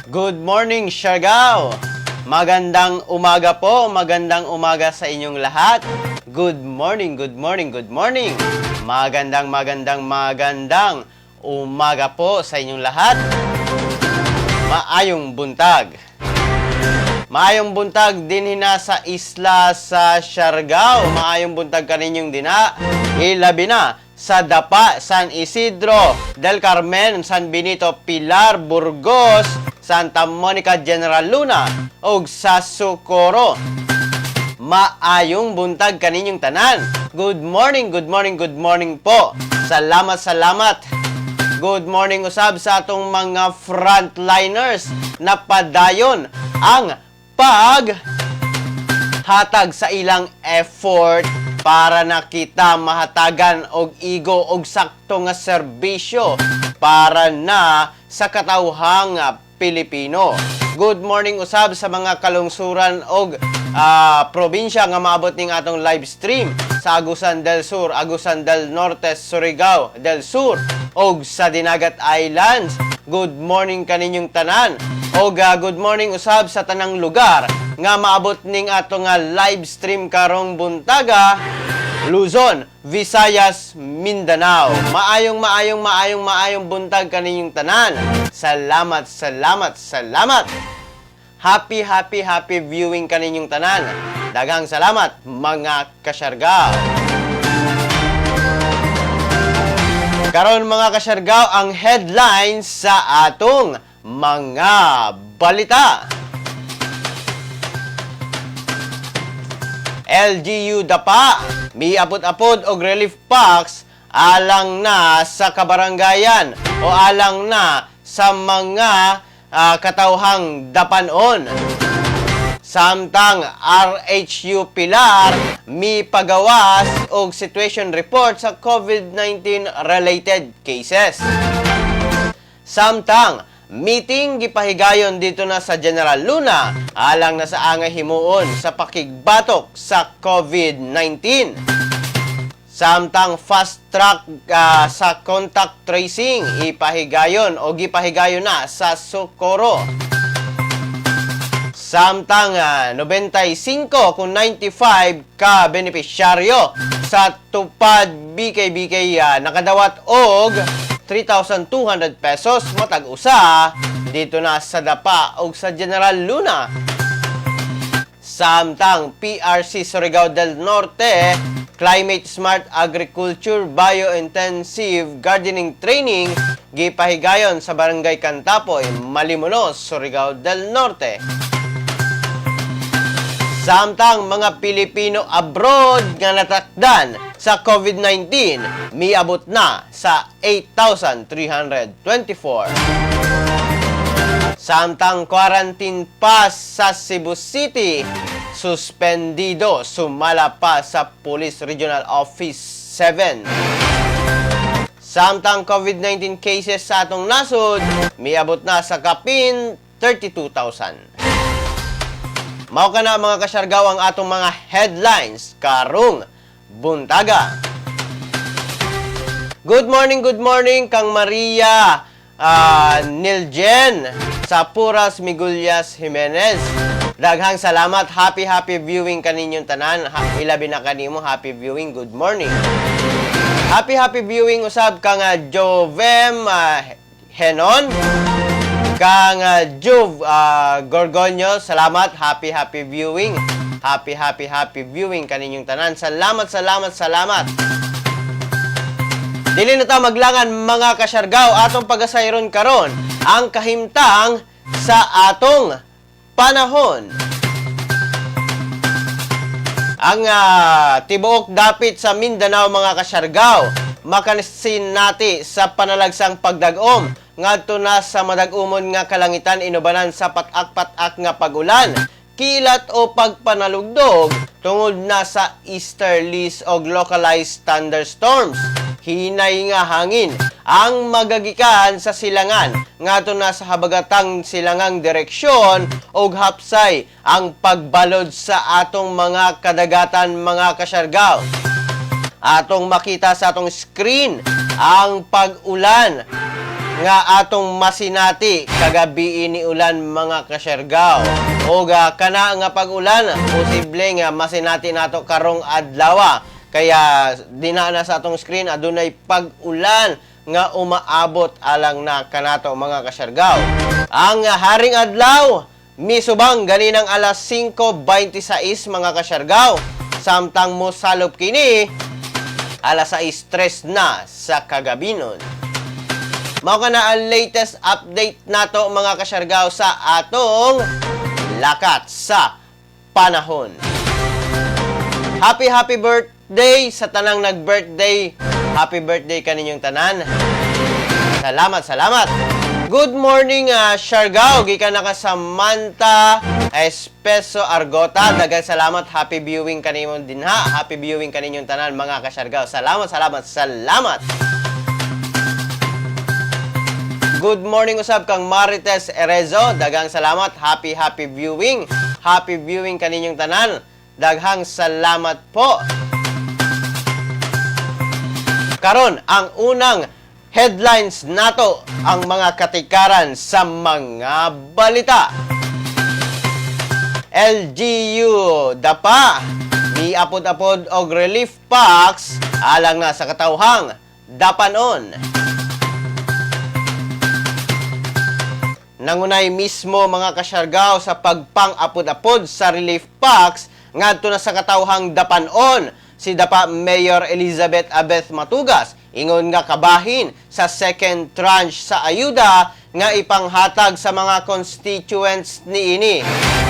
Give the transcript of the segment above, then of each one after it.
Good morning, Siargao! Magandang umaga po, magandang umaga sa inyong lahat. Good morning, good morning, good morning. Magandang umaga po sa inyong lahat. Maayong buntag. Maayong buntag din hina sa isla sa Siargao. Maayong buntag kaninyong dina. Ilabi na sa Dapa, San Isidro, Del Carmen, San Benito, Pilar, Burgos, Santa Monica, General Luna, ug sa Socorro. Maayong buntag kaninyong tanan. Good morning, good morning, good morning po. Salamat, salamat. Good morning usab sa atong mga frontliners na padayon ang hatag sa ilang effort para na kita mahatagan og igo og sakto nga serbisyo para na sa katawhang Pilipino. Good morning usab sa mga kalungsuran og probinsya nga maabot ning atong live stream sa Agusan del Sur, Agusan del Norte, Surigao del Sur og sa Dinagat Islands. Good morning kaninyong tanan. Og good morning usab sa tanang lugar nga maabot ning atong live stream karong buntaga, Luzon, Visayas, Mindanao. Maayong buntag kaninyong tanan. Salamat, salamat, salamat. Happy viewing kaninyong tanan. Daghang salamat mga kasyargao. Karon mga kasyargao ang headlines sa atong mga balita. LGU Dapa, miapod-apod og relief packs alang na sa kabarangayan o alang na sa mga katawhang dapanon. Samtang RHU Pilar mi pagawas og situation report sa COVID-19 related cases. Samtang meeting gipahigayon dito na sa General Luna alang na sa angay himuon sa pakigbatok sa COVID-19. Samtang fast track sa contact tracing ipahigayon o gipahigayon na sa Socorro. Samtang 95 kung 95 ka benepisyaryo sa tupad BKBK nakadawat og 3,200 pesos matag usa dito na sa Dapa o sa General Luna. Samtang PRC Surigao del Norte Climate Smart Agriculture Biointensive Gardening Training gipahigayon sa Barangay Cantapoy, Malimunos, Surigao del Norte. Samtang mga Pilipino abroad nga natakdan sa COVID-19 miabot na sa 8,324. Samtang quarantine pass sa Cebu City suspendido sumala pa sa Police Regional Office 7. Samtang COVID-19 cases sa atong nasod miabot na sa kapin 32,000. Mao ka na mga kasyargaw ang atong mga headlines karong buntaga. Good morning kang Maria Niljen sa Puras Migulyas Jimenez. Daghang salamat. Happy viewing kaninyong tanan. Ilabi na kanimo happy viewing. Good morning. Happy viewing usab kang Jovem Henon. Kang Juv Gorgonyo, salamat. Happy viewing. Happy viewing kaninyong tanan. Salamat. Dili na ta maglangan mga kasyargaw atong pagasayron karon ang kahimtang sa atong panahon. Ang tibuok dapit sa Mindanao mga kasyargaw makanisin nati sa panalagsang pagdagom ngadto na sa madag-umon nga kalangitan inubanan sa patak-patak nga pagulan, kilat o pagpanalugdog tungod na sa easterlies o localized thunderstorms. Hinay nga hangin ang magagikan sa silangan ngadto na sa habagatang silangang direksyon og hapsay ang pagbalod sa atong mga kadagatan mga kasyargaw. Atong makita sa atong screen ang pag-ulan nga atong masinati kagabi ni ulan mga kasyergaw. O kana nga pag-ulan, posible nga masinati nato karong adlaw. Kaya dinana sa atong screen adunay pag-ulan nga umaabot alang na kanato mga kasyergaw. Ang haring adlaw misubang ganinang alas 5:26 mga kasyergaw. Samtang mo salop kini alas 6:03 na sa kagabinon. Mao kana ang latest update nato mga kasyergaw sa atong lakat sa panahon. Happy birthday sa tanang nag-birthday. Happy birthday kaninyong tanan. Salamat. Good morning, Siargao. Gikan na ka sa Manta, Espeso, Argota. Daghang salamat. Happy viewing kaninyong dinha. Happy viewing kaninyong tanan, mga ka-Siargao. Salamat. Good morning usab kang Marites Erezo. Daghang salamat. Happy viewing. Happy viewing kaninyong tanan. Daghang salamat po. Karon ang unang headlines nato, ang mga katikaran sa mga balita. LGU dapa miapod-apod og relief packs alang na sa katawhang dapanon. Nangunay mismo mga kasyargaw sa pagpang-apod-apod sa relief packs ngadto na sa katawhang dapanon si Dapa Mayor Elizabeth Abeth Matugas. Ingon nga kabahin sa second tranche sa ayuda nga ipanghatag sa mga constituents niini.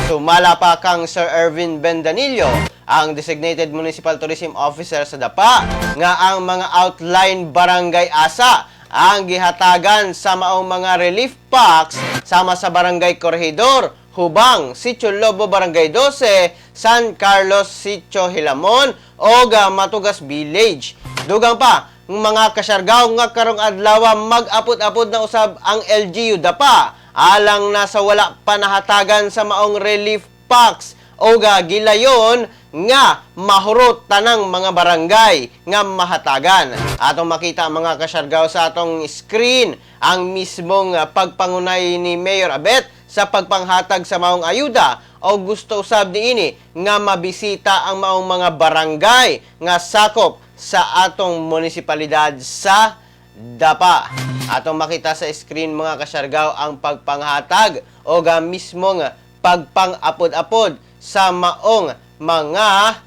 Sumala pa kang Sir Ervin Bendanillo, ang designated municipal tourism officer sa Dapa, nga ang mga outline barangay asa ang gihatagan sa maong mga relief packs sama sa Barangay Corregidor, Hubang, Sitio Lobo, Barangay 12, San Carlos, Sitio Hilamon, o Matugas Village. Dugang pa, mga kasyargaw nga karong adlaw mag-apod-apod na usab ang LGU Dapa alang na sa wala panahatagan sa maong relief packs o gilayon nga mahurot tanang mga barangay nga mahatagan. Atong makita mga kasyargaw sa atong screen ang mismong pagpangunay ni Mayor Abet sa pagpanghatag sa maong ayuda o gusto usab niini nga mabisita ang maong mga barangay nga sakop sa atong munisipalidad sa Dapa. Atong makita sa screen mga kasyargaw ang pagpanghatag o mismong pagpang-apod-apod sa maong mga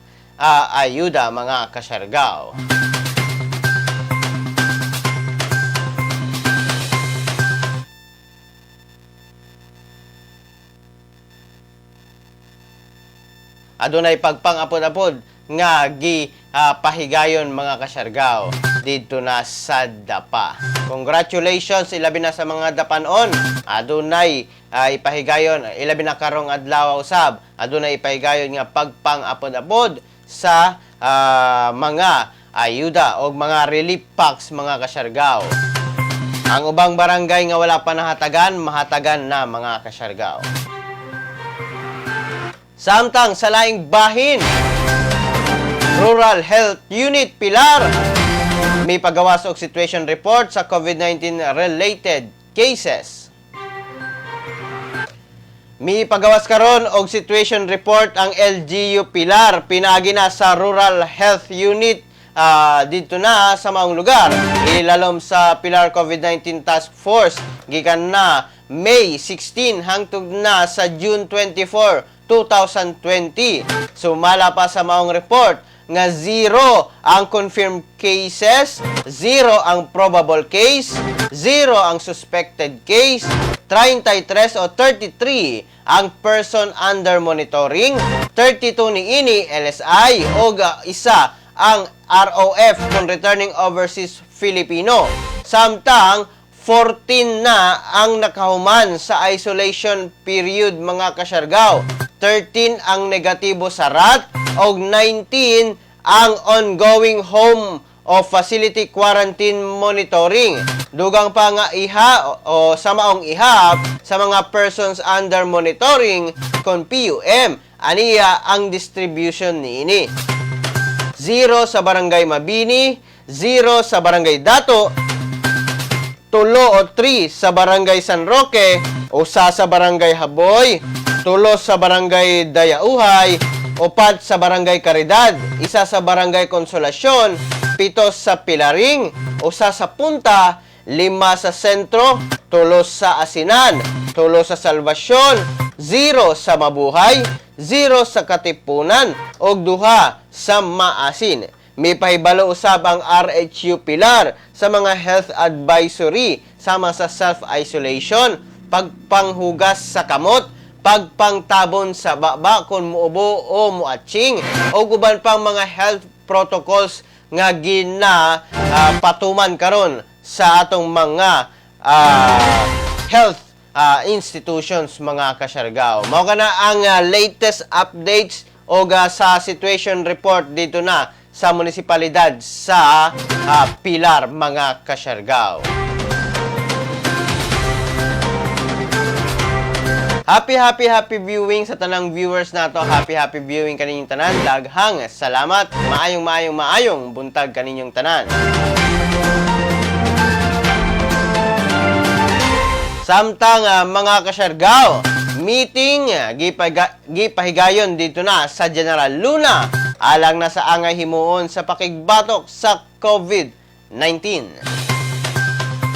ayuda mga kasyargaw. Adunay pagpang-apod-apod nga pahigayon mga kasyargaw dito na sa Dapa. Congratulations ilabi na sa mga dapanon. Adunay ipahigayon ilabi na karong adlaw usab. Adunay ipahigayon nga pagpang-apod-apod sa mga ayuda o mga relief packs mga kasyargaw. Ang ubang barangay nga wala pa nahatagan, mahatagan na mga kasyargaw. Samtang sa laing bahin, Rural Health Unit Pilar may pagawas og situation report sa COVID-19 related cases. May pagawas karon og situation report ang LGU Pilar pinaagi na sa Rural Health Unit dito na sa maong lugar. Ilalom sa Pilar COVID-19 Task Force gikan na May 16 hangtod na sa June 24, 2020. Sumala pa sa maong report nga 0 ang confirmed cases, 0 ang probable case, 0 ang suspected case, 33 o 33 ang person under monitoring, 32 niini LSI o isa ang ROF kung returning overseas Filipino. Samtang 14 na ang nakahuman sa isolation period mga kasyargaw. 13 ang negatibo sa RAT o 19 ang ongoing home o facility quarantine monitoring. Dugang pa nga o sa maong ihap sa mga persons under monitoring kon PUM. Aniya ang distribution niini. 0 sa Barangay Mabini, 0 sa Barangay Dato, tulo o 3 sa Barangay San Roque, usa sa Barangay Haboy, tulo sa Barangay Dayauhay, 4 sa Barangay Caridad, isa sa Barangay Konsolasyon, 7 sa Pilaring, usa sa Punta, 5 sa Sentro, 3 sa Asinan, 3 sa Salvasyon, 0 sa Mabuhay, 0 sa Katipunan, ug 2 sa Maasin. May pahibalo usab ang RHU Pilar sa mga health advisory sama sa self-isolation, pagpanghugas sa kamot, pagpangtabon sa baba kung muubo o muatsing, o guban pang mga health protocols nga patuman karon sa atong mga health institutions, mga kasyargao. Mao kana ang latest updates o sa situation report dito na sa munisipalidad sa Pilar, mga kasyargao. Happy viewing sa tanang viewers nato. Happy viewing kaninyong tanan. Daghang salamat. Maayong buntag kaninyong tanan. Samtang mga kasyargao, meeting gipahigayon dito na sa General Luna alang na sa angay himuon sa pakigbatok sa COVID-19.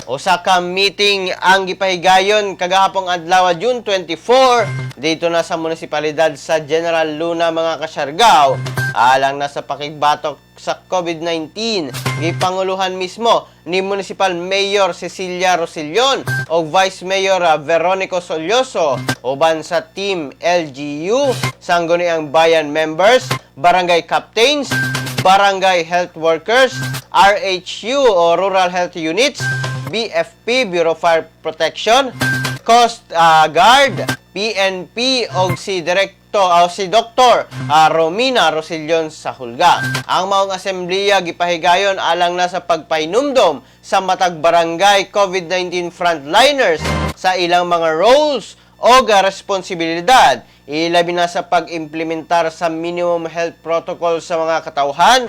Usa ka meeting ang gipahigayon kagahapong adlaw June 24 dito na sa munisipalidad sa General Luna, mga kasyargao, alang na sa pakigbatok sa COVID-19. Gipanguluhan mismo ni Municipal Mayor Cecilia Rosillon o Vice Mayor Veronico Solyoso uban sa Team LGU, sangguniang bayan members, barangay captains, barangay health workers, RHU o Rural Health Units, BFP, Bureau of Fire Protection, Coast Guard, PNP o si Dr. Romina Rosillon sa Hulga. Ang maong asembleya gipahigayon alang na sa pagpainumdom sa matag barangay COVID-19 frontliners sa ilang mga roles o responsibilidad, ilabi na sa pag-implementar sa minimum health protocol sa mga katawhan,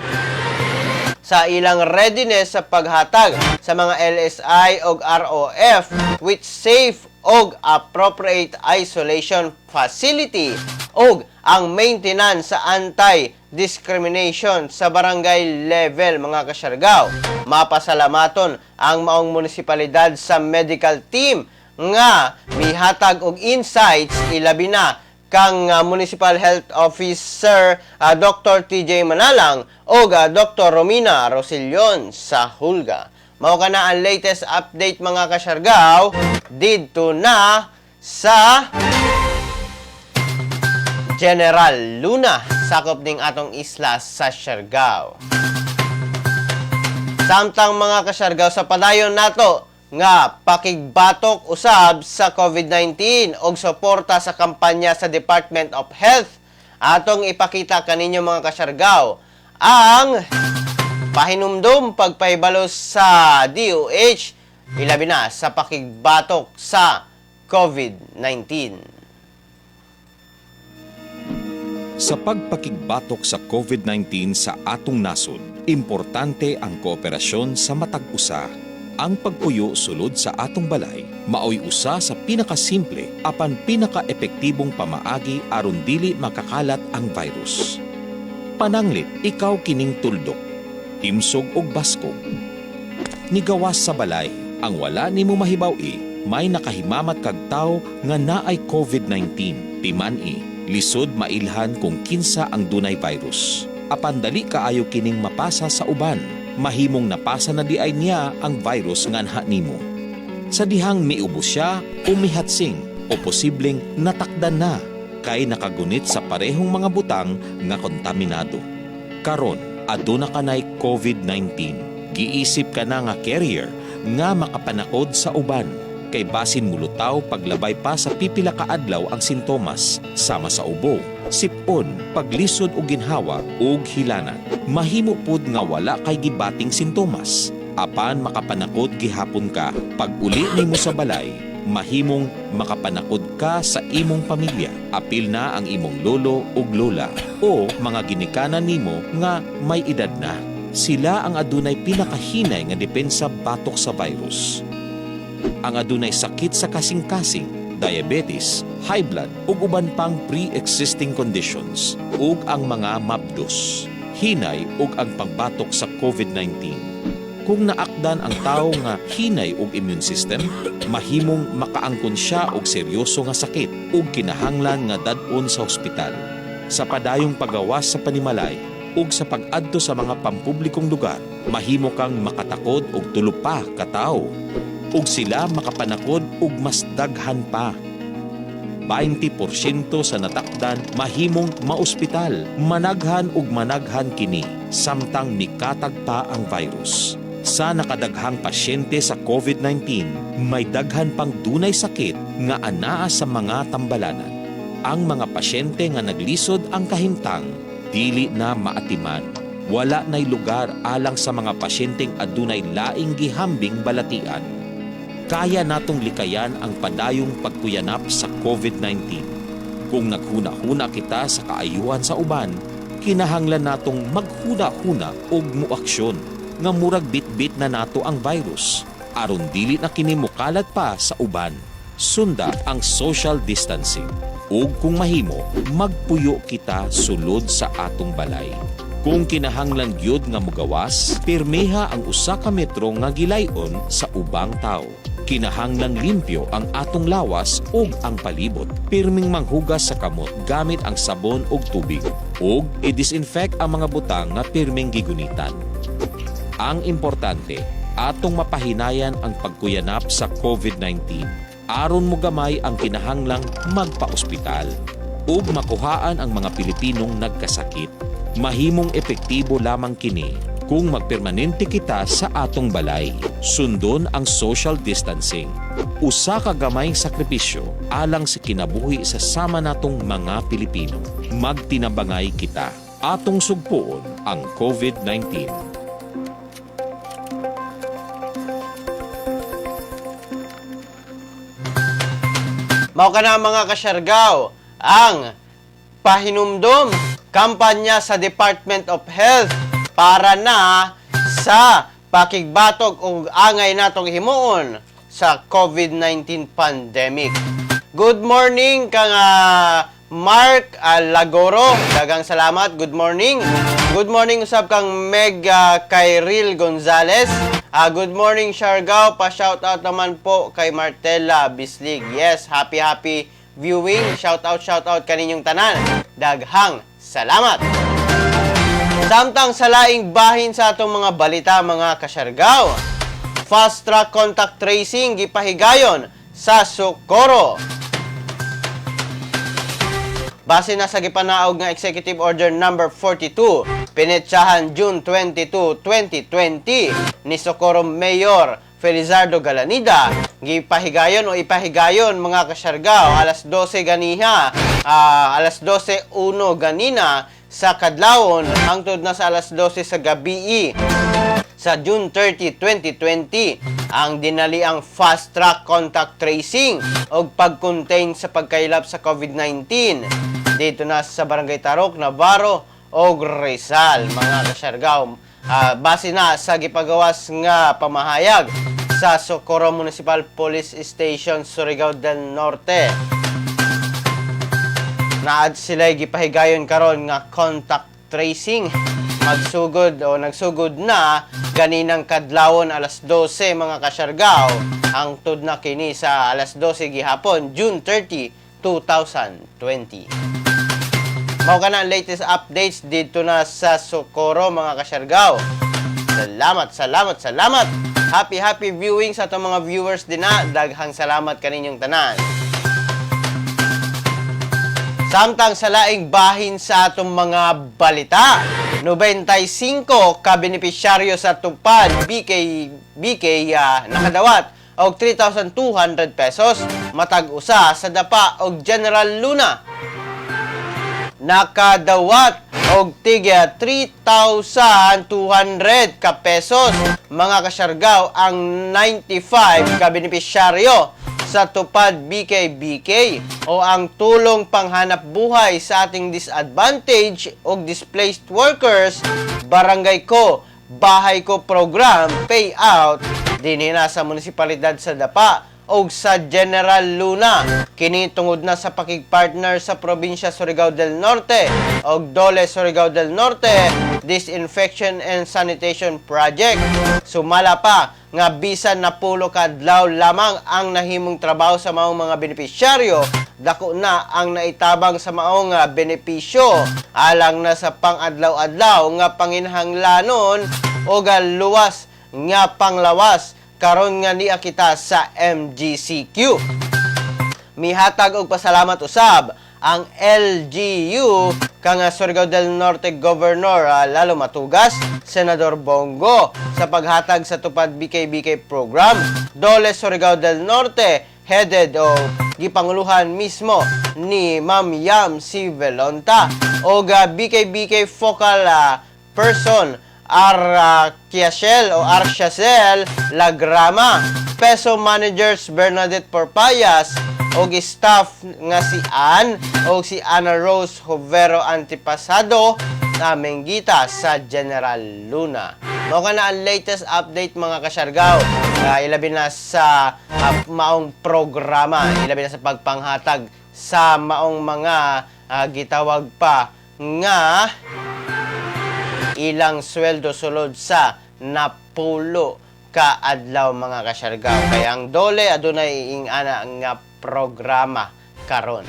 sa ilang readiness sa paghatag sa mga LSI o ROF with safe o appropriate isolation facility o ang maintenance sa anti-discrimination sa barangay level, mga kasyargao. Mapasalamaton ang maong munisipalidad sa medical team nga mihatag og insights, ilabi na kang Municipal Health Officer Dr. TJ Manalang o Dr. Romina Rosillon sa Hulga. Mao kana ang latest update, mga kasyargao, dito na sa General Luna, sakop ning atong isla sa Siargao. Samtang, mga kasyargao, sa padayon nato nga pakigbatok usab sa COVID-19 og suporta sa kampanya sa Department of Health, atong ipakita kaninyo, mga kasyargao, ang pahinumdom pagpahibalo sa DOH, ilabi na sa pakigbatok sa COVID-19. Sa pagpakigbatok sa COVID-19 sa atong nasod, importante ang kooperasyon sa matag usa. Ang pagpuyo sulod sa atong balay maoy usa sa pinakasimple apan pinakaepektibong pamaagi aron dili makakalat ang virus. Pananglit, ikaw kining tuldok, timsog og baskog. Nigawas sa balay, ang wala nimo mahibaw-i, may nakahimamat kag tawo nga naay COVID-19. Timan-i, lisod mailhan kung kinsa ang dunay virus. Apan dali kaayo kining mapasa sa uban. Mahimong napasa na di ay niya ang virus nga anha nimo. Sa dihang miubo siya o mihatsing o posibleng natakdan na kay nakagunit sa parehong mga butang nga kontaminado. Karon, aduna kanay COVID-19. Giisip ka na nga carrier nga makapanakod sa uban. Kay basin mulutaw paglabay pa sa pipila ka adlaw ang sintomas sama sa ubo, sipon, paglisod o ginhawa ug hilanan. Mahimo pud nga wala kay gibating sintomas. Apan makapanakod gihapon ka pag uli nimo sa balay, mahimong makapanakod ka sa imong pamilya. Apil na ang imong lolo ug lola o mga ginikanan nimo nga may edad na. Sila ang adunay pinakahinay nga depensa batok sa virus. ang adunay sakit sa kasing-kasing, diabetes, high blood ug uban pang pre-existing conditions ug ang mga mabdos, hinay ug ang pagbatok sa COVID-19. Kung naakdan ang tawo nga hinay og immune system, mahimong makaangkon siya og seryoso nga sakit ug kinahanglan nga dad-on sa ospital. Sa padayong pagawas sa panimalay ug sa pag-adto sa mga pampublikong lugar, mahimo kang makatakod og tulo pa ka tawo ug sila makapanakod og mas daghan pa. 20% sa natakdan mahimong maospital, managhan ug managhan kini samtang mikatag pa ang virus. Sa nakadaghang pasyente sa COVID-19, may daghan pang dunay sakit nga anaa sa mga tambalanan. Ang mga pasyente nga naglisod ang kahimtang, dili na maatiman. Wala nay lugar alang sa mga pasyenteng adunay laing gihambing balatian. Kaya natong likayan ang padayong pagkuyanap sa COVID-19. Kung naghuna-huna kita sa kaayuhan sa uban, kinahanglan natong maghuna-huna og muaksyon nga murag bit-bit na nato ang virus aron dili na kini mokalat pa sa uban. Sunda ang social distancing ug kung mahimo magpuyo kita sulod sa atong balay. Kung kinahanglan gyud nga mogawas, pirmeha ang 1 ka metro nga gilayon sa ubang tawo. Kinahanglan limpyo ang atong lawas ug ang palibot. Pirming manghugas sa kamot gamit ang sabon ug tubig ug i-disinfect ang mga butang nga pirming gigunitan. Ang importante, atong mapahinayan ang pagkuyanap sa COVID-19 aron mo gamay ang kinahanglang magpa-ospital ug makuhaan ang mga Pilipinong nagkasakit. Mahimong epektibo lamang kini kung magpermanente kita sa atong balay. Sundon ang social distancing. Usa ka gamayng sakripisyo alang sa kinabuhi sa sama natong mga Pilipino. Magtinabangay kita. Atong sugpuon ang COVID-19. Mao ka na mga kasyargaw, ang pahinumdom kampanya sa Department of Health para na sa pakigbatog ug angay natong himuon sa COVID-19 pandemic. Good morning kang Mark Lagoro, dagang salamat. Good morning. Good morning usab kang Meg Kyril Gonzales. Good morning Siargao, pa-shoutout naman po kay Martella Bislig. Yes, happy viewing. Shoutout kaninyong tanan. Daghang salamat. Samtang sa laing bahin sa atong mga balita mga kasyargao, fast track contact tracing gipahigayon sa Socorro. Base na sa gipanaog nga Executive Order number 42, pinetsahan June 22, 2020 ni Socorro Mayor Felizardo Galanida, gipahigayon o ipahigayon mga kasyargao alas 12 ganiha, alas 12:01 ganina sa kadlawon hangtod na sa alas 12 sa gabi sa June 30, 2020 ang dinaliang fast track contact tracing o pag-contain sa pagkailap sa COVID-19 dito na sa Barangay Tarok, Navarro o Rizal mga kasyargao. Base na sa gipagawas nga pamahayag sa Socorro Municipal Police Station, Surigao del Norte. Naad sila gipahigayon karon nga contact tracing. Nagsugod na ganinang kadlawon alas 12 mga kasyargao hangtod na kini sa alas 12 gihapon June 30, 2020. Mao ka na ang latest updates dito na sa Socorro mga kasyargao. Salamat. Happy viewing sa atong mga viewers din na. Daghang salamat kaninyong tanan. Samtang sa laing bahin sa atong mga balita, 95 ka benepisyaryo sa tupad BK nakadawat og 3,200 pesos matag usa sa dapa og General Luna. Nakadawat og tigya 3,200 ka pesos mga kasyargao ang 95 ka benepisyaryo sa tupad BK o ang tulong panghanap buhay sa ating disadvantaged o displaced workers, Barangay Ko, Bahay Ko program payout dinhi na sa munisipalidad sa Dapa o sa General Luna. Kini tungod na sa pakigpartner sa probinsya Surigao del Norte o Dole Surigao del Norte Disinfection and Sanitation Project. Sumala pa nga bisan na pulo ka adlaw lamang ang nahimong trabaho sa maong mga benepisyaryo, dako na ang naitabang sa maong benepisyo alang na sa pang-adlaw-adlaw nga panginhanglanon o luwas nga panglawas karon nga niya kita sa MGCQ. Mihatag og pasalamat usab ang LGU kang Surigao del Norte Governor Lalo Matugas, Senador Bongo sa paghatag sa tupad BK program. Dole Surigao del Norte headed o gipanguluhan mismo ni Ma'am Yam C. Velonta o BK focal person Arciacel o Arciacel Lagrama, Peso Managers Bernadette Porpayas o staff nga si Ann o si Ana Rose Hovero Antipasado na menggita sa General Luna. Mao na ang latest update mga kasyargaw. Ilabi na sa maong programa, ilabi na sa pagpanghatag sa maong mga gitawag pa nga ilang sweldo sulod sa napulo ka adlaw mga kasyargaw. Kaya ang Dole adunay ingana nga programa karon.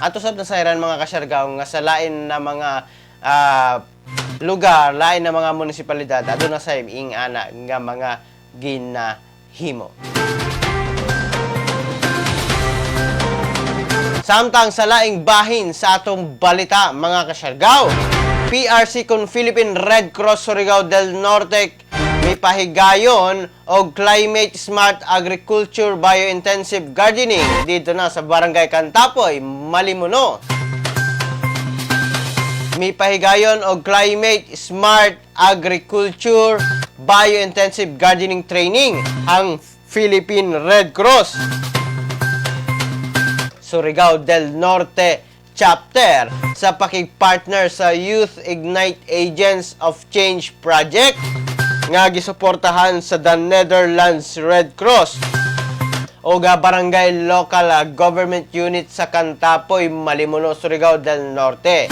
Ato sab nasayran mga kasyargaw nga sa lain na mga lugar, lain na mga munisipalidad aduna say ingana nga mga ginahimo. Samtang sa laing bahin sa atong balita mga kasyargaw, PRC kun Philippine Red Cross Surigao del Norte may pahigayon og Climate Smart Agriculture Biointensive Gardening dito na sa Barangay Cantapoy, Malimuno. May pahigayon og Climate Smart Agriculture Biointensive Gardening Training ang Philippine Red Cross Surigao del Norte Chapter sa pakigpartner sa Youth Ignite Agents of Change Project nga gisuportahan sa The Netherlands Red Cross o barangay local government unit sa Cantapoy, Malimuno, Surigao del Norte.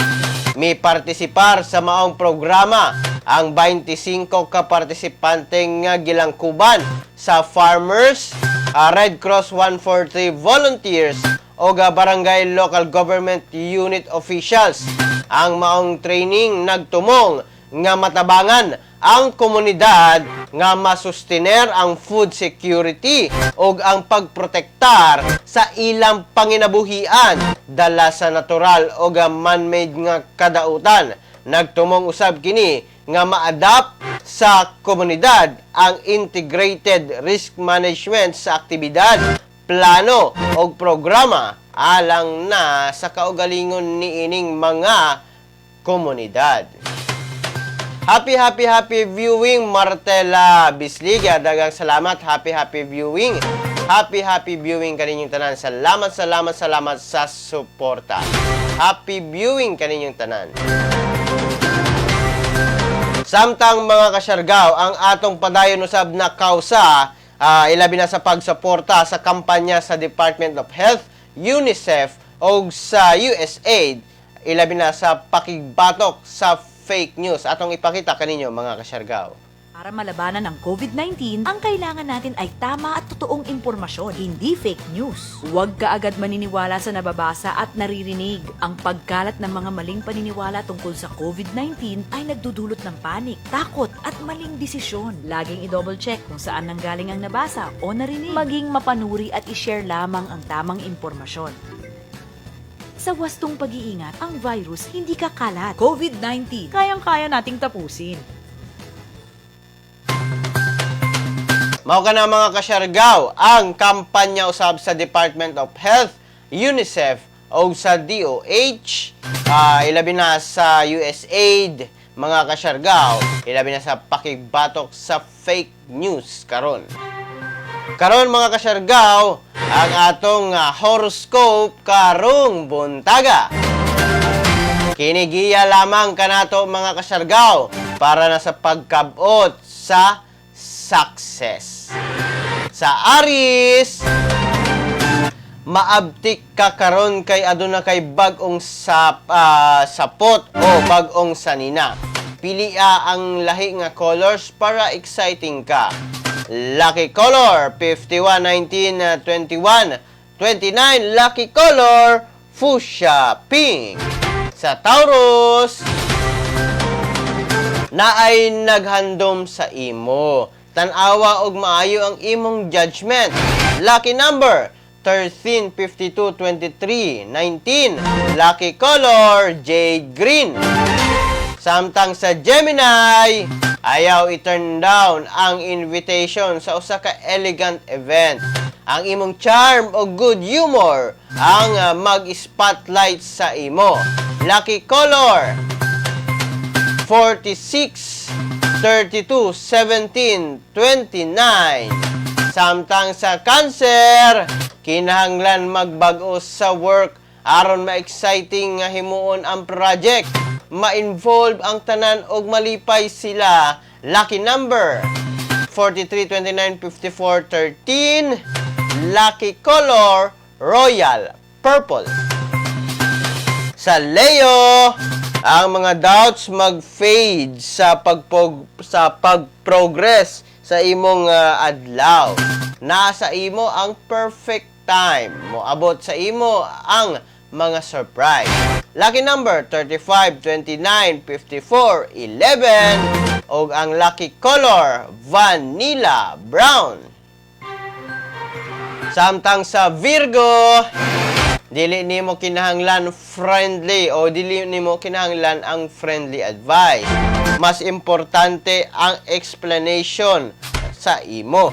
May partisipar sa maong programa ang 25 ka partisipante nga gilangkuban sa farmers, Red Cross 140 volunteers o barangay local government unit officials. Ang maong training nagtumong nga matabangan ang komunidad nga masustiner ang food security o ang pagprotektar sa ilang panginabuhian dala sa natural o man-made nga kadautan. Nagtumong usab kini nga ma-adapt sa komunidad ang integrated risk management sa aktibidad, plano o programa alang na sa kaugalingon niining mga komunidad. Happy viewing Martela Bisliga. Daghang salamat. Happy viewing. Happy viewing kaninyong tanan. Salamat sa suporta. Happy viewing kaninyong tanan. Samtang mga kasyargaw, ang atong padayon usab na kausa ilabi na sa pagsuporta sa kampanya sa Department of Health, UNICEF o sa USAID, ilabi na sa pakigbatok sa fake news. Atong ipakita kaninyo mga kasyargaw. Para malabanan ang COVID-19, ang kailangan natin ay tama at totoong impormasyon, hindi fake news. Huwag ka agad maniniwala sa nababasa at naririnig. Ang pagkalat ng mga maling paniniwala tungkol sa COVID-19 ay nagdudulot ng panik, takot at maling desisyon. Laging i-double check kung saan nanggaling ang nabasa o narinig. Maging mapanuri at i-share lamang ang tamang impormasyon. Sa wastong pag-iingat, ang virus hindi kakalat. COVID-19, kayang-kaya nating tapusin. Mao ka na mga kasyargaw, ang kampanya usab sa Department of Health, UNICEF o sa DOH, ilabi na sa USAID, mga kasyargaw, ilabi na sa pakigbatok sa fake news karon. Karon mga kasyargaw, ang atong horoscope karong buntaga. Kinigiya lamang kanato mga kasyargaw para na sa pagkabot sa success. Sa Aries, maabtik ka karon kay aduna kay bag-ong sapot o bag-ong sanina. Pilia ang lahi nga colors para exciting ka. Lucky color 51, 19, 21, 29. Lucky color fuchsia pink. Sa Taurus, naay naghandom sa imo. Tan-awa og maayo ang imong judgment. Lucky number 13, 52, 23, 19. Lucky color jade green. Samtang sa Gemini, ayaw i-turn down ang invitation sa usa ka elegant event. Ang imong charm o good humor ang mag-spotlight sa imo. Lucky color 46, 32, 17, 29. Samtang sa Cancer, kinahanglan magbag-o sa work aron ma-exciting nga himuon ang project. Ma-involve ang tanan og malipay sila. Lucky number 43, 29, 54, 13. Lucky color royal purple. Sa Leo, ang mga doubts mag-fade sa pag-progress sa imong adlaw. Nasa imo ang perfect time. Moabot sa imo ang mga surprise. Lucky number 35, 29, 54, 11. Og ang lucky color vanilla brown. Samtang sa Virgo, dili nimo kinahanglan friendly o dili nimo kinahanglan ang friendly advice. Mas importante ang explanation sa imo.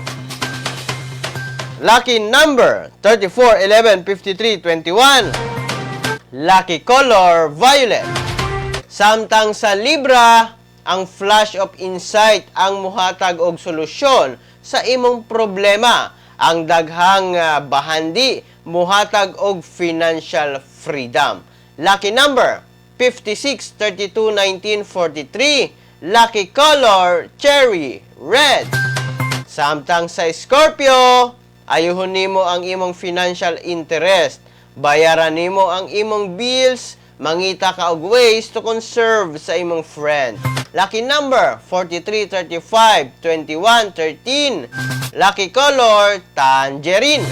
Lucky number 34, 11, 53, 21. Lucky color violet. Samtang sa Libra, ang flash of insight ang muhatag og solusyon sa imong problema. Ang daghang bahandi muhatag og financial freedom. Lucky number 56, 32, 19, 43. Lucky color cherry red. Samtang sa Scorpio, ayuhon nimo ang imong financial interest. Bayaran nimo ang imong bills, mangita ka og ways to conserve sa imong friend. Lucky number 43, 35, 21, 13. Lucky color tangerine.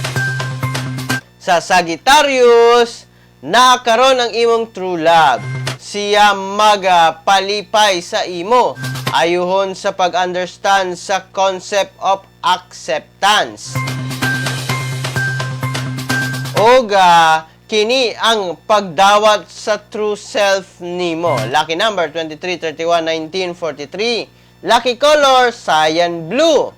Sa Sagittarius, nakaroon ang imong true love. Siya magpalipay sa imo. Ayuhon sa pag-understand sa concept of acceptance. Og kini ang pagdawat sa true self nimo. Lucky number 23, 31, 19, 43. Lucky color cyan blue.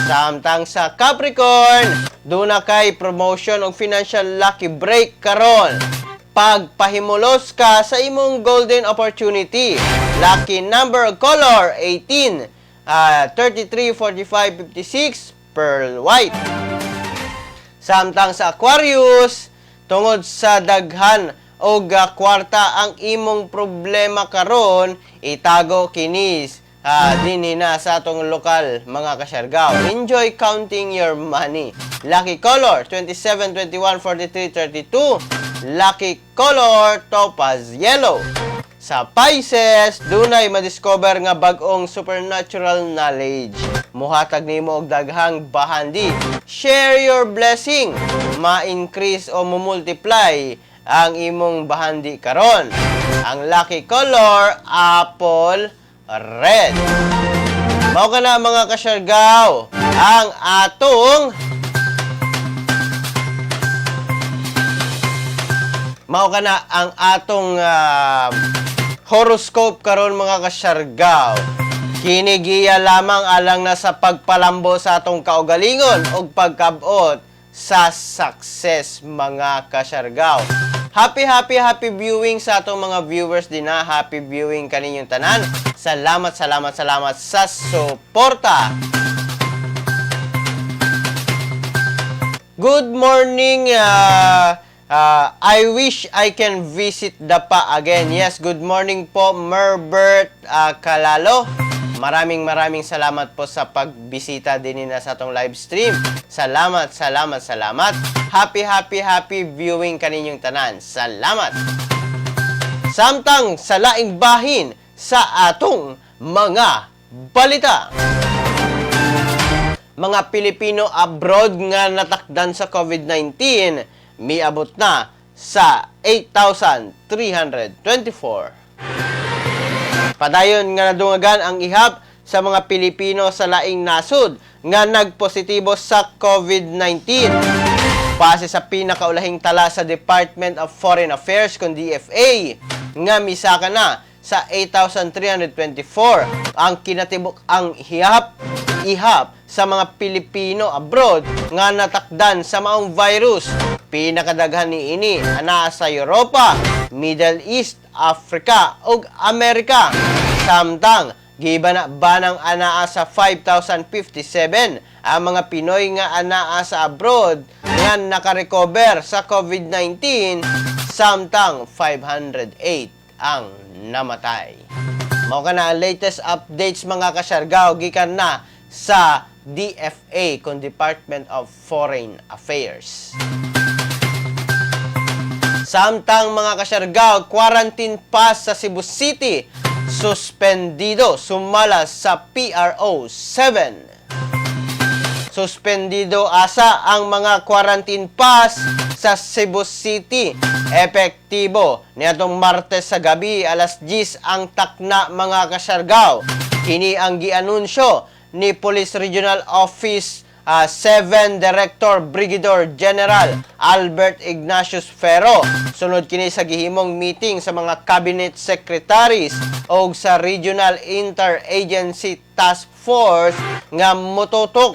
Samtang sa Capricorn, duna kay promotion og financial lucky break karon. Pagpahimulos ka sa imong golden opportunity. Lucky number color 18, 33, 45, 56 pearl white. Samtang sa Aquarius, tungod sa daghan o kwarta ang imong problema karon, itago kinis dinhi na sa atong lokal mga kasyargaw. Enjoy counting your money. Lucky color 27, 21, 43, 32. Lucky color topaz yellow. Sa Pisces, dunay madiscover nga bag-ong supernatural knowledge. Muhatag nimo og daghang bahandi. Share your blessing. Ma-increase o mo-multiply ang imong bahandi karon. Ang lucky color apple red. Mao kana mga kasyargaw ang atong horoscope karon mga kasyargaw. Kini giya lamang alang na sa pagpalambo sa atong kaugalingon ug pagkabot sa success mga kasyargaw. Happy viewing sa atong mga viewers din na. Happy viewing kaninyong tanan. Salamat sa suporta. Good morning. I wish I can visit Dapa again. Yes, good morning po, Merbert Kalalo. Maraming salamat po sa pagbisita din nila sa atong live stream. Salamat. Happy viewing kaninyong tanan. Salamat. Samtang sa laing bahin sa atong mga balita. Mga Pilipino abroad nga natakdan sa COVID-19 miabot na sa 8,324. Padayon nga nadungagan ang ihap sa mga Pilipino sa laing nasud nga nagpositibo sa COVID-19. Base sa pinakaulahing tala sa Department of Foreign Affairs kung DFA nga misaka na sa 8,324 ang kinatibok ang ihap sa mga Pilipino abroad nga natakdan sa maong virus. Pinakadaghan ni ini ana sa Europa, Middle East, Africa ug Amerika. Samtang giba na banang anaa sa 5,057 ang mga Pinoy nga anaa sa abroad nga nakarecover sa COVID-19, samtang 508 ang namatay. Mao kana ang latest updates mga kasyargaw gikan na sa DFA kung Department of Foreign Affairs. Samtang mga kasyargaw, quarantine pass sa Cebu City suspendido sumala sa PRO 7. Suspendido asa ang mga quarantine pass sa Cebu City. Epektibo niadtong Martes sa gabi alas 10 ang takna mga kasyargaw. Kini ang gianunsyo ni Police Regional Office 7 Director Brigadier General Albert Ignatius Ferro. Sunod kini sa gihimong meeting sa mga cabinet secretaries o sa Regional Interagency Task Force nga mututok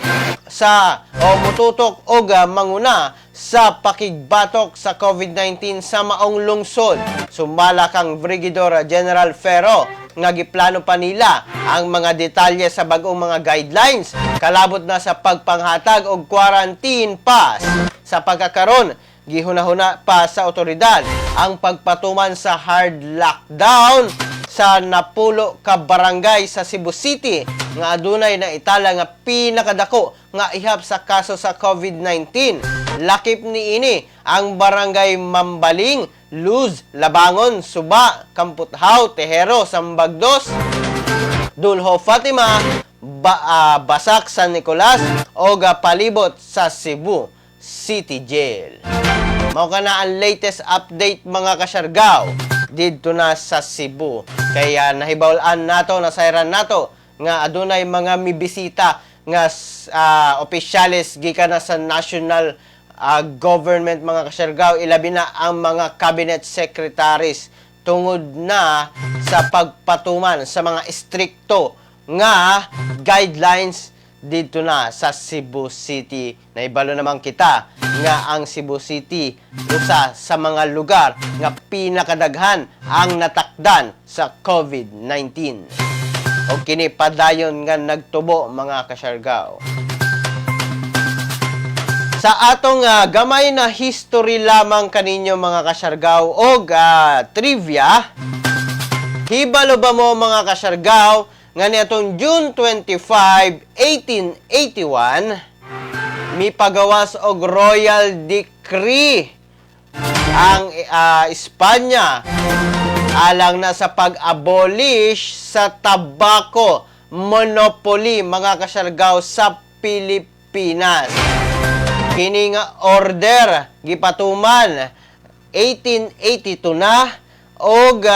og manguna sa pakigbatok sa COVID-19 sa maong lungsod. Sumala kang Brigadier General Ferro nga giplano pa nila ang mga detalye sa bagong mga guidelines kalabot na sa pagpanghatag og quarantine pass. Sa pagkakaron, gihunahuna pa sa otoridad ang pagpatuman sa hard lockdown sa napulo ka barangay sa Cebu City nga adunay na itala nga pinakadako nga ihap sa kaso sa COVID-19. Lakip ni ini ang barangay Mambaling, Luz, Labangon, Suba, Kamputhaw, Tejero, Sambagdos, Dulho, Fatima, Basak, San Nicolas o palibot sa Cebu City Jail. Mao kana ang latest update mga kasyargaw didto na sa Cebu. Kaya nahibawlan nato, nasayran nato nga adunay mga mibisita nga opisyales gikan na sa national government mga kasyargaw, ilabi na ang mga cabinet secretaries tungod na sa pagpatuman sa mga strikto nga guidelines dito na sa Cebu City. Naibalo naman kita nga ang Cebu City usa sa mga lugar nga pinakadaghan ang natakdan sa COVID-19. O kini padayon nga nagtubo mga kasyargaw. Sa atong gamay na history lamang kaninyo mga kasyargaw o trivia, hibalo ba mo mga kasyargaw nga niatong June 25, 1881, mi pagawas og royal decree ang Espanya alang na sa pag-abolish sa tobacco monopoly mga kasyargaw sa Pilipinas. Kini nga order gipatuman 1882 na og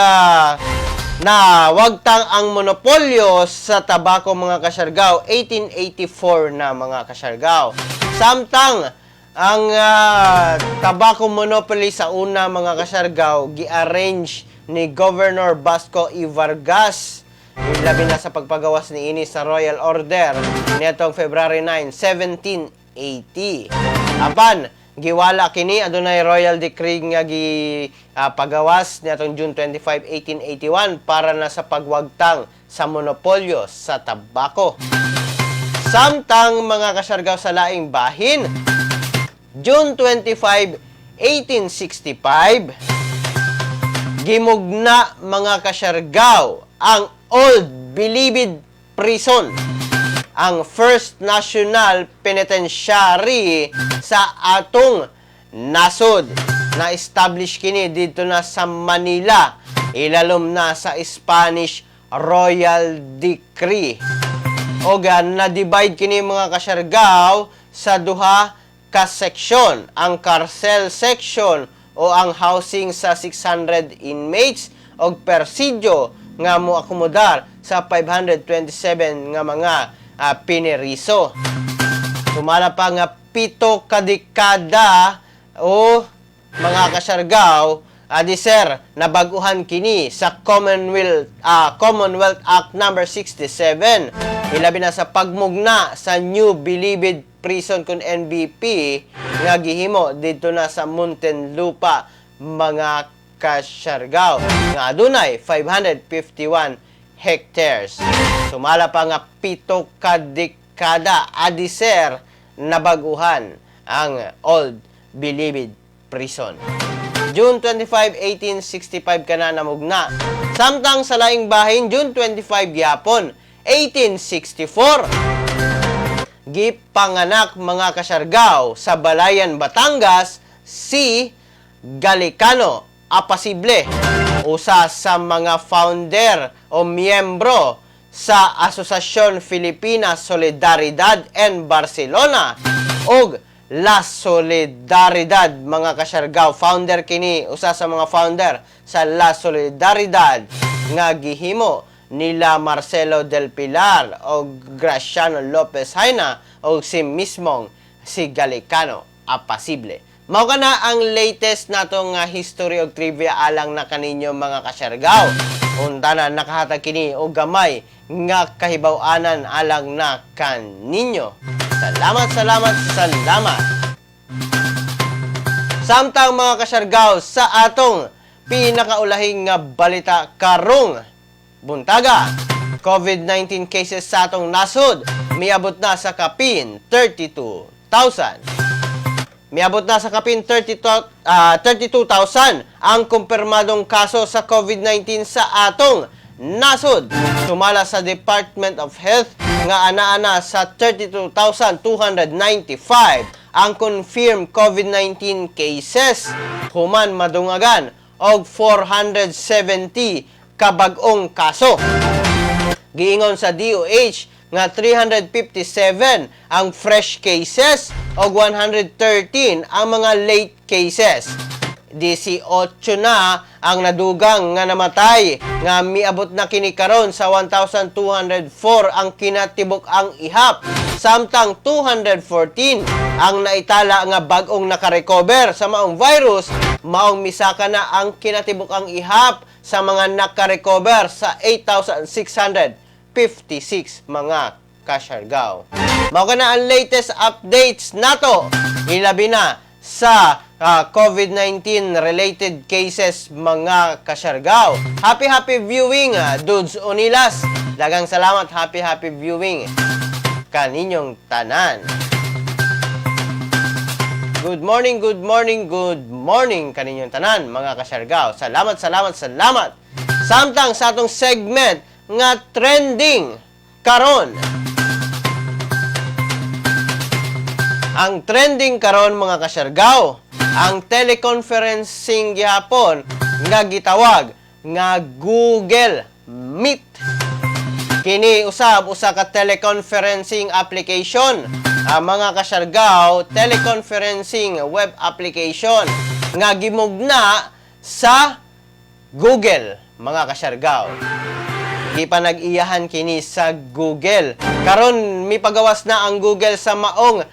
na wagtang ang monopolyo sa tabako mga kasyargaw 1884 na mga kasyargaw. Samtang ang tabako monopoly sa una mga kasyargaw gi-arrange ni Governor Vasco E. Vargas labi na sa pagpagawas ni ini sa Royal Order niadtong February 9, 1780. Apan giwala kini adunay royal decree nga pagawas niadtong June 25, 1881 para na sa pagwagtang sa monopolyo sa tabako. Samtang mga kasyargaw sa laing bahin, June 25, 1865, gimugna mga kasyargaw ang Old Bilibid Prison, ang First National Penitentiary sa atong nasod. Na-establish kini dito na sa Manila, ilalom na sa Spanish Royal Decree. O na-divide kini mga kasyargaw sa duha ka section, ang carcel section o ang housing sa 600 inmates o persidyo nga mo akomodar sa 527 nga mga piniriso. Sumala pa nga 7 ka dekada o mga kasyargaw, sir, nabaguhan kini sa Commonwealth Act number 67. Ilabi na sa pagmugna sa New Bilibid Prison kun NBP nga gihimo dito na sa Muntinlupa, mga kasyargaw, nga adunay 551 hectares. Sumala pa nga 7 ka dekada, sir, nabaguhan ang Old Bilibid Prison. June 25, 1865 ka na namugna. Samtang sa laing bahin, June 25 gyapon, 1864. Gipanganak mga kasyargaw sa Balayan, Batangas, si Galicano Apasible, usa sa mga founder o miyembro sa Asociación Filipina Solidaridad en Barcelona o La Solidaridad, mga kasyargaw. Founder kini, usa sa mga founder sa La Solidaridad nga gihimo nila Marcelo del Pilar o Graciano Lopez Haina o si mismong si Galicano Apasible. Mao kana ang latest natong history o trivia alang na kaninyo mga kasyargaw. Unta na nakahatag kini og gamay nga kahibaw-anan alang na kaninyo. Salamat. Samtang mga kasyargaw sa atong pinakaulahing nga balita karong buntaga, COVID-19 cases sa atong nasod miabot na sa kapin 32,000. Miabot na sa kapin 32,000 ang kumpirmadong kaso sa COVID-19 sa atong nasod. Sumala sa Department of Health nga ana-ana sa 32,295 ang confirmed COVID-19 cases. Human madungagan og 470 kabag-ong kaso. Giingon sa DOH nga 357 ang fresh cases o 113 ang mga late cases. 18 na ang nadugang nga namatay, nga miabot na kini karon sa 1,204 ang kinatibok ang ihap. Samtang 214 ang naitala nga bag-ong nakarecover sa maong virus, maong misaka na ang kinatibok ang ihap sa mga nakarecover sa 8,656 mga kasyargaw. Mao kana ang latest updates nato, ilabi na sa COVID-19 related cases mga kasyargaw. Happy viewing, Dudes Unilas. Dagang salamat, happy viewing kaninyong tanan. Good morning kaninyong tanan mga kasyargaw. Salamat. Samtang sa atong segment nga trending karon. Ang trending karon mga kasyargaw, ang teleconferencing gihapon nga gitawag nga Google Meet. Kini usa ka teleconferencing application, mga kasyargaw, teleconferencing web application nga gimugna sa Google, mga kasyargaw. Di pa nag-iyahan kini sa Google. Karon mipagawas na ang Google sa maong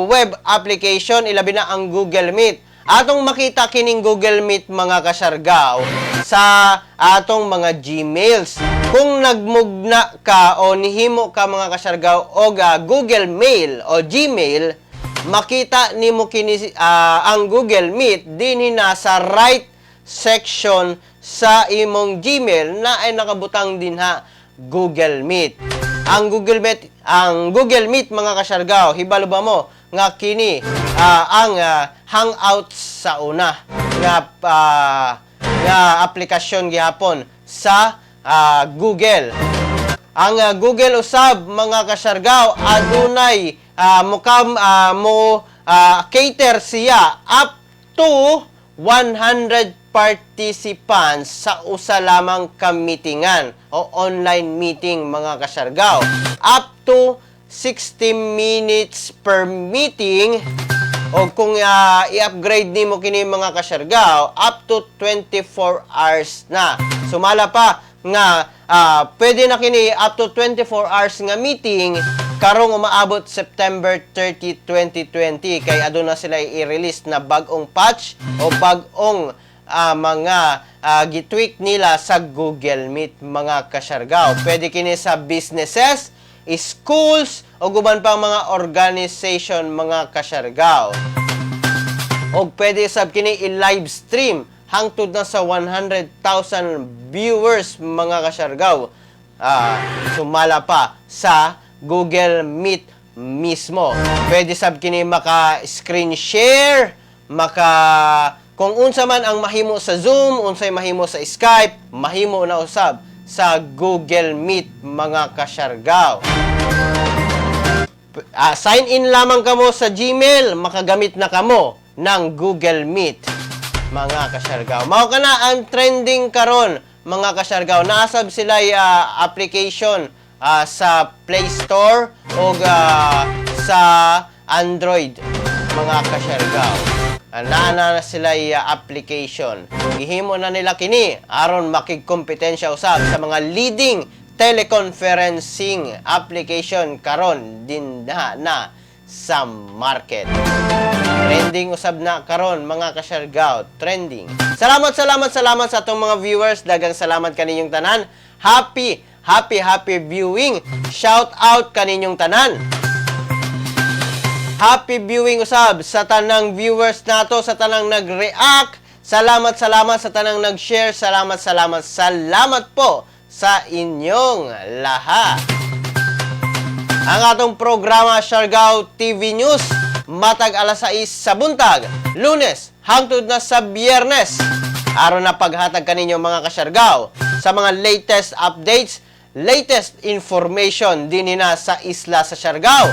web application, ilabi na ang Google Meet. Atong makita kining Google Meet mga kasyargaw sa atong mga Gmails. Kung nagmugna ka o nihimo ka mga kasyargaw og Google Mail o Gmail, makita nimo kini ang Google Meet dinhi na sa right section sa imong Gmail na ay nakabutang dinha Google Meet. Ang Google Meet mga kasyargaw, hibalo ba mo nga kini ang Hangouts sa una nga aplikasyon gihapon sa Google. Ang Google usab mga kasyargaw adunay cater siya up to 100 participants sa usa lamang ka meetingan o online meeting mga kasyargaw. Up to 60 minutes per meeting o kung i-upgrade nimo kini mga kasyargaw up to 24 hours na. Sumala pa nga pwede na kini up to 24 hours nga meeting karong umaabot September 30, 2020 kay aduna sila i-release na bag-ong patch o bag-ong mga gitweak nila sa Google Meet mga kasyargaw. Pwede kini sa businesses, schools o guban pang mga organization mga kasyargaw. O pwede sab kini i-live stream hangtod na sa 100,000 viewers mga kasyargaw. Sumala pa sa Google Meet mismo. Pwede sab kini maka-screen share, kung unsa man ang mahimo sa Zoom, unsay mahimo sa Skype, mahimo na usab sa Google Meet mga kasyargaw. Sign in lamang kamo sa Gmail, makagamit na kamo ng Google Meet mga kasyargaw. Mao kana ang trending karon mga kasyargaw. Naasab sila application sa Play Store o sa Android mga kasyargaw. Naana na sila application. Gihimo na nila kini aron makigkompetensya usab sa mga leading teleconferencing application karon din na sa market. Trending usab na karon mga kasyargaw, trending. Salamat sa atong mga viewers. Daghang salamat kaninyong tanan. Happy viewing. Shout out kaninyong tanan. Happy viewing usab sa tanang viewers nato, sa tanang nag-react. Salamat sa tanang nag-share. Salamat po sa inyong lahat. Ang atong programa Siargao TV News matag alas 6 sa buntag, Lunes hangtod na sa Biyernes. Aron na paghatag kaninyo mga kasyargaw sa mga latest updates, latest information dinhi sa isla sa Siargao,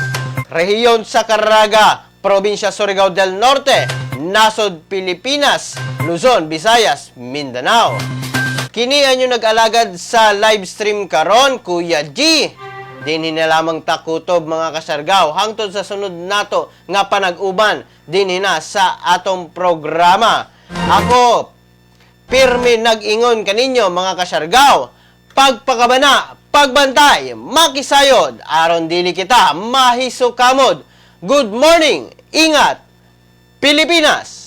rehiyon sa Caraga, probinsya Surigao del Norte, nasod Pilipinas, Luzon, Visayas, Mindanao. Kini anyo nag-alagad sa live stream karon, Kuya G. Dinhi na lamang takutob mga kasyargaw hangtod sa sunod nato nga panag-uban dinhi na sa atong programa. Ako pirmi nag-ingon kaninyo mga kasyargaw, pagpakabana, pagbantay, makisayod aron dili kita mahisukamod. Good morning, ingat, Pilipinas!